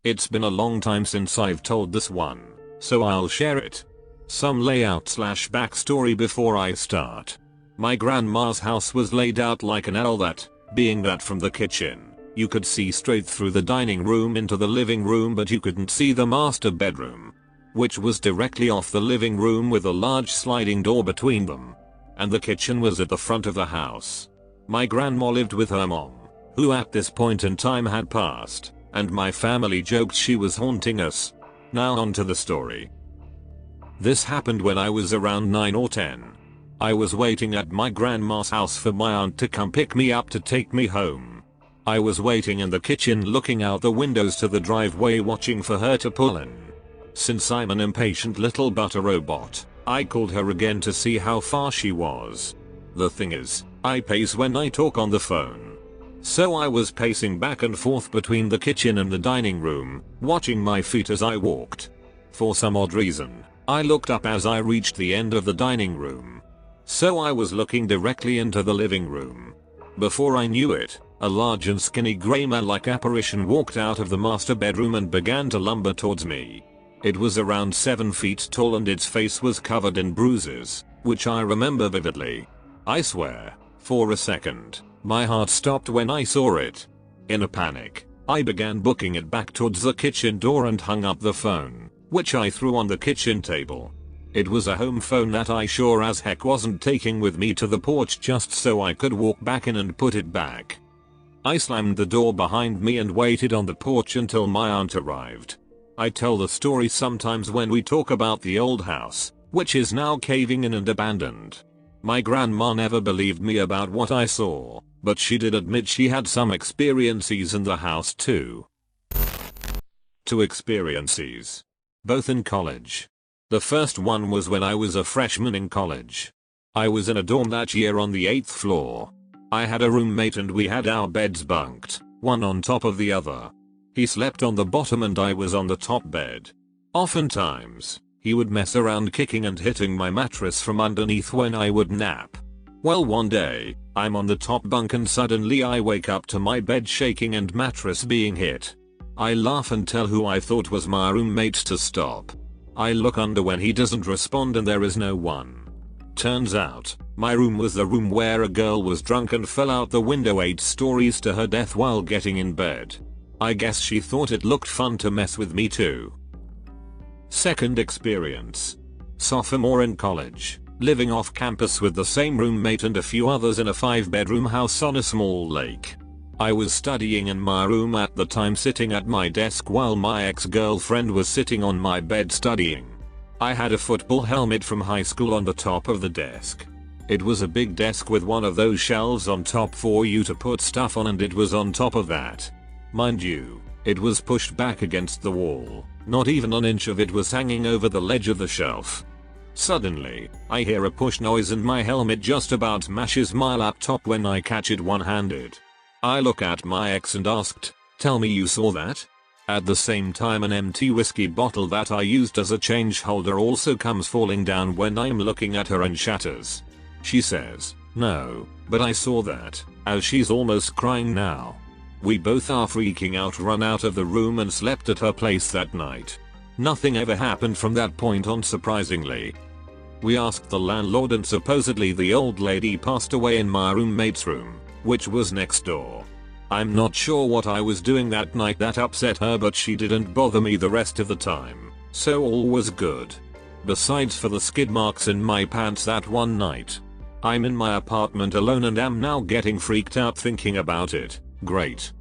It's been a long time since I've told this one, so I'll share it. Some layout / backstory before I start. My grandma's house was laid out like an L that, being that from the kitchen, you could see straight through the dining room into the living room, but you couldn't see the master bedroom, which was directly off the living room with a large sliding door between them. And the kitchen was at the front of the house. My grandma lived with her mom, who at this point in time had passed, and my family joked she was haunting us. Now on to the story. This happened when I was around 9 or 10. I was waiting at my grandma's house for my aunt to come pick me up to take me home. I was waiting in the kitchen looking out the windows to the driveway watching for her to pull in. Since I'm an impatient little butter robot, I called her again to see how far she was. The thing is, I pace when I talk on the phone. So I was pacing back and forth between the kitchen and the dining room, watching my feet as I walked. For some odd reason, I looked up as I reached the end of the dining room. So I was looking directly into the living room. Before I knew it, a large and skinny grey man-like apparition walked out of the master bedroom and began to lumber towards me. It was around 7 feet tall and its face was covered in bruises, which I remember vividly. I swear, for a second, my heart stopped when I saw it. In a panic, I began booking it back towards the kitchen door and hung up the phone, which I threw on the kitchen table. It was a home phone that I sure as heck wasn't taking with me to the porch just so I could walk back in and put it back. I slammed the door behind me and waited on the porch until my aunt arrived. I tell the story sometimes when we talk about the old house, which is now caving in and abandoned. My grandma never believed me about what I saw, but she did admit she had some experiences in the house too. 2 experiences. Both in college. The first one was when I was a freshman in college. I was in a dorm that year on the 8th floor. I had a roommate and we had our beds bunked, one on top of the other. He slept on the bottom and I was on the top bed. Oftentimes, he would mess around kicking and hitting my mattress from underneath when I would nap. Well, one day, I'm on the top bunk and suddenly I wake up to my bed shaking and mattress being hit. I laugh and tell who I thought was my roommate to stop. I look under when he doesn't respond and there is no one. Turns out, my room was the room where a girl was drunk and fell out the window 8 stories to her death while getting in bed. I guess she thought it looked fun to mess with me too. Second experience. Sophomore in college, living off campus with the same roommate and a few others in a 5-bedroom house on a small lake. I was studying in my room at the time, sitting at my desk while my ex-girlfriend was sitting on my bed studying. I had a football helmet from high school on the top of the desk. It was a big desk with one of those shelves on top for you to put stuff on and it was on top of that. Mind you, it was pushed back against the wall, not even an inch of it was hanging over the ledge of the shelf. Suddenly, I hear a push noise and my helmet just about mashes my laptop when I catch it one-handed. I look at my ex and asked, "Tell me you saw that?" At the same time, an empty whiskey bottle that I used as a change holder also comes falling down when I'm looking at her and shatters. She says, "No, but I saw that," as she's almost crying now. We both are freaking out, run out of the room and slept at her place that night. Nothing ever happened from that point on, surprisingly. We asked the landlord and supposedly the old lady passed away in my roommate's room, which was next door. I'm not sure what I was doing that night that upset her, but she didn't bother me the rest of the time, so all was good. Besides for the skid marks in my pants that one night. I'm in my apartment alone and am now getting freaked out thinking about it. Great.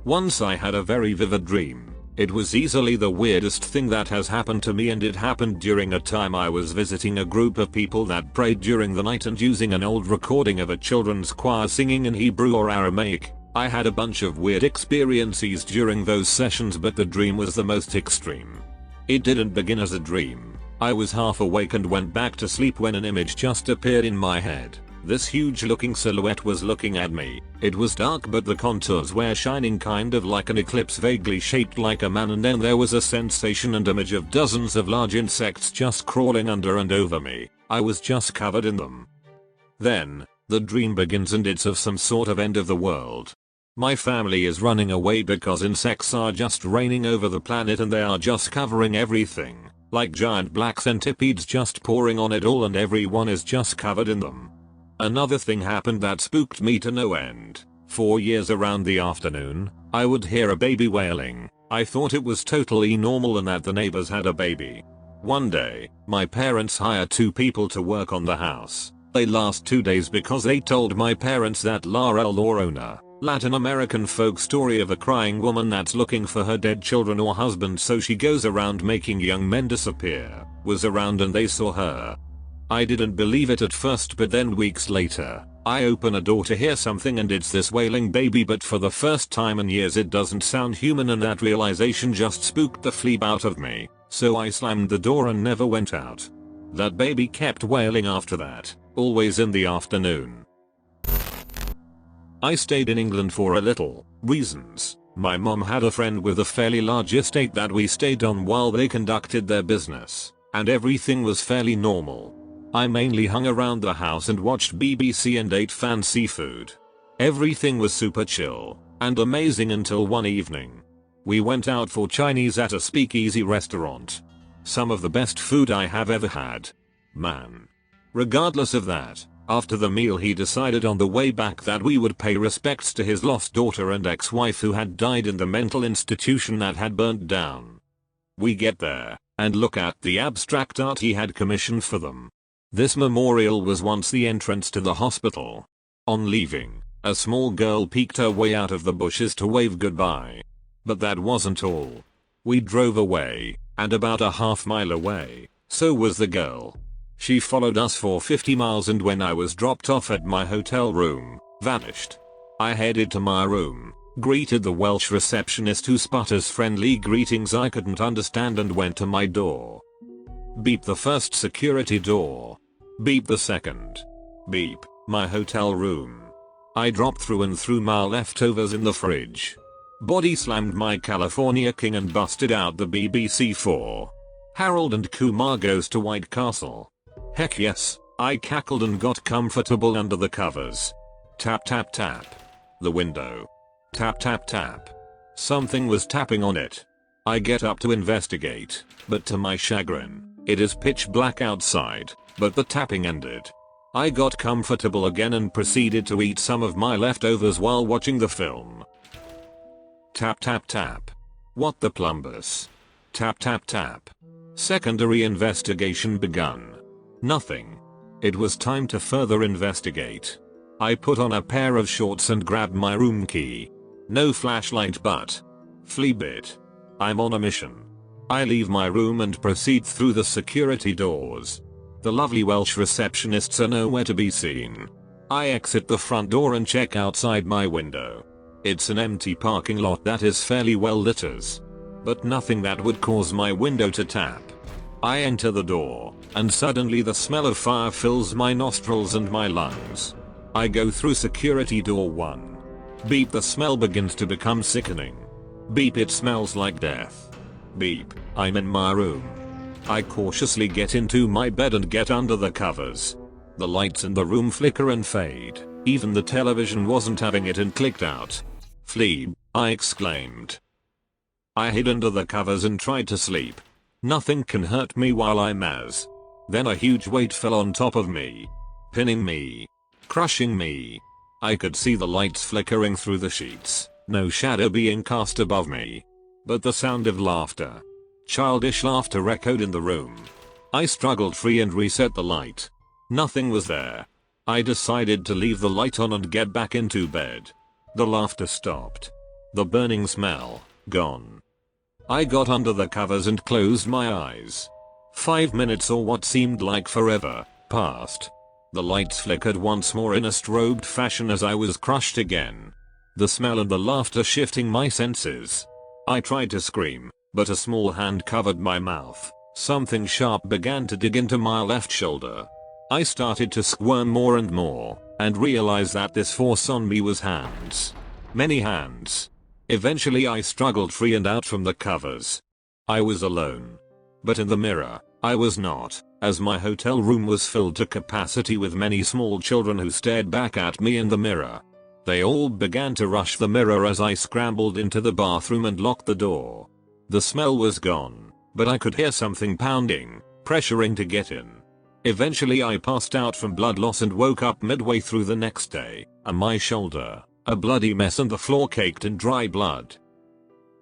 Once I had a very vivid dream. It was easily the weirdest thing that has happened to me, and it happened during a time I was visiting a group of people that prayed during the night, and using an old recording of a children's choir singing in Hebrew or Aramaic. I had a bunch of weird experiences during those sessions, but the dream was the most extreme. It didn't begin as a dream. I was half awake and went back to sleep when an image just appeared in my head. This huge looking silhouette was looking at me. It was dark but the contours were shining, kind of like an eclipse, vaguely shaped like a man, and then there was a sensation and image of dozens of large insects just crawling under and over me. I was just covered in them. Then, the dream begins and it's of some sort of end of the world. My family is running away because insects are just raining over the planet and they are just covering everything, like giant black centipedes just pouring on it all and everyone is just covered in them. Another thing happened that spooked me to no end. 4 years around the afternoon, I would hear a baby wailing. I thought it was totally normal and that the neighbors had a baby. One day, my parents hired 2 people to work on the house. They last 2 days because they told my parents that La Llorona, Latin American folk story of a crying woman that's looking for her dead children or husband so she goes around making young men disappear, was around and they saw her. I didn't believe it at first, but then weeks later, I open a door to hear something and it's this wailing baby, but for the first time in years it doesn't sound human and that realization just spooked the fleep out of me, so I slammed the door and never went out. That baby kept wailing after that, always in the afternoon. I stayed in England for a little reasons. My mom had a friend with a fairly large estate that we stayed on while they conducted their business, and everything was fairly normal. I mainly hung around the house and watched BBC and ate fancy food. Everything was super chill and amazing until one evening. We went out for Chinese at a speakeasy restaurant. Some of the best food I have ever had. Man. Regardless of that, after the meal he decided on the way back that we would pay respects to his lost daughter and ex-wife who had died in the mental institution that had burnt down. We get there and look at the abstract art he had commissioned for them. This memorial was once the entrance to the hospital. On leaving, a small girl peeked her way out of the bushes to wave goodbye. But that wasn't all. We drove away, and about a half-mile away, so was the girl. She followed us for 50 miles and when I was dropped off at my hotel room, vanished. I headed to my room, greeted the Welsh receptionist who sputters friendly greetings I couldn't understand and went to my door. Beep the first security door. Beep the second. Beep, my hotel room. I dropped through and threw my leftovers in the fridge. Body slammed my California King and busted out the BBC 4. Harold and Kumar Goes to White Castle. Heck yes, I cackled and got comfortable under the covers. Tap tap tap. The window. Tap tap tap. Something was tapping on it. I get up to investigate, but to my chagrin, it is pitch black outside, but the tapping ended. I got comfortable again and proceeded to eat some of my leftovers while watching the film. Tap tap tap. What the plumbus? Tap tap tap. Secondary investigation begun. Nothing. It was time to further investigate. I put on a pair of shorts and grabbed my room key. No flashlight but flea bit. I'm on a mission. I leave my room and proceed through the security doors. The lovely Welsh receptionists are nowhere to be seen. I exit the front door and check outside my window. It's an empty parking lot that is fairly well lit, but nothing that would cause my window to tap. I enter the door, and suddenly the smell of fire fills my nostrils and my lungs. I go through security door 1. Beep, the smell begins to become sickening. Beep, it smells like death. Beep, I'm in my room. I cautiously get into my bed and get under the covers. The lights in the room flicker and fade. Even the television wasn't having it and clicked out. Flee, I exclaimed. I hid under the covers and tried to sleep. Nothing can hurt me while I'm as. Then a huge weight fell on top of me. Pinning me. Crushing me. I could see the lights flickering through the sheets. No shadow being cast above me. But the sound of laughter. Childish laughter echoed in the room. I struggled free and reset the light. Nothing was there. I decided to leave the light on and get back into bed. The laughter stopped. The burning smell, gone. I got under the covers and closed my eyes. 5 minutes or what seemed like forever passed. The lights flickered once more in a strobed fashion as I was crushed again. The smell and the laughter shifting my senses. I tried to scream, but a small hand covered my mouth. Something sharp began to dig into my left shoulder. I started to squirm more and more, and realized that this force on me was hands. Many hands. Eventually I struggled free and out from the covers. I was alone. But in the mirror, I was not, as my hotel room was filled to capacity with many small children who stared back at me in the mirror. They all began to rush the mirror as I scrambled into the bathroom and locked the door. The smell was gone, but I could hear something pounding, pressuring to get in. Eventually I passed out from blood loss and woke up midway through the next day, and my shoulder, a bloody mess and the floor caked in dry blood.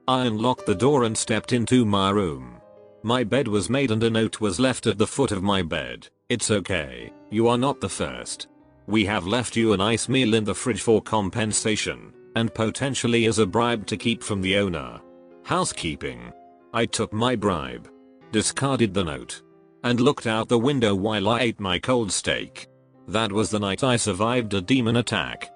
I unlocked the door and stepped into my room. My bed was made and a note was left at the foot of my bed. "It's okay, you are not the first. We have left you a nice meal in the fridge for compensation, and potentially as a bribe to keep from the owner. Housekeeping." I took my bribe, discarded the note, and looked out the window while I ate my cold steak. That was the night I survived a demon attack.